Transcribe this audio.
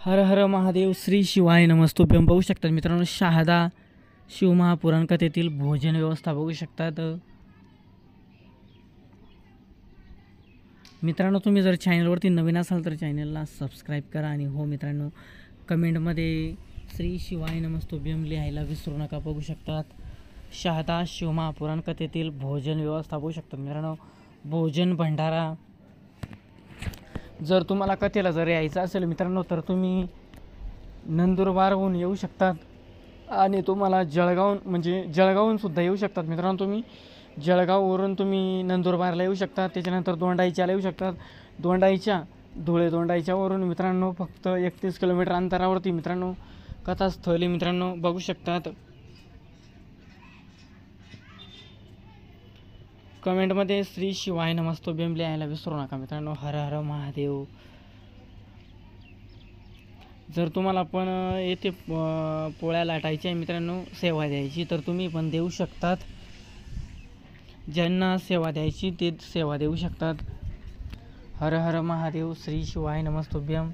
हर हर महादेव श्री शिवाय नमस्तुभ्यं. बघू शकतात मित्रांनो, शहादा शिवमहापुराण कथेतील भोजन व्यवस्था बघू शकतात. मित्रांनो, तुम्ही जर चॅनलवरती नवीन असाल तर चॅनलला सबस्क्राईब करा. आणि हो मित्रांनो, कमेंटमध्ये श्री शिवाय नमस्तुभ्यं लिहायला विसरू नका. बघू शकतात शहादा शिवमहापुराण कथेतील भोजन व्यवस्था बघू शकतात मित्रांनो. भोजन भंडारा. जर तुम्हाला कथेला जर यायचं असेल मित्रांनो तर तुम्ही नंदुरबारहून येऊ शकतात. आणि तुम्हाला जळगावहून सुद्धा येऊ शकतात मित्रांनो. तुम्ही जळगाववरून तुम्ही नंदुरबारला येऊ शकतात. त्याच्यानंतर दोंडाईच्याला येऊ शकतात. दोंडाईच्यावरून मित्रांनो फक्त 31 किलोमीटर अंतरावरती मित्रांनो कथास्थळी मित्रांनो बघू शकतात. कमेंटमध्ये श्री शिवाय नमस्तुभ्यं लिहायला विसरू नका मित्रांनो. हर हर महादेव. जर तुम्हाला पण येथे पोळ्या लाटायच्या मित्रांनो, सेवा द्यायची तर तुम्ही पण देऊ शकतात. ज्यांना सेवा द्यायची ते सेवा देऊ शकतात. हर हर महादेव. श्री शिवाय नमस्तुभ्यं.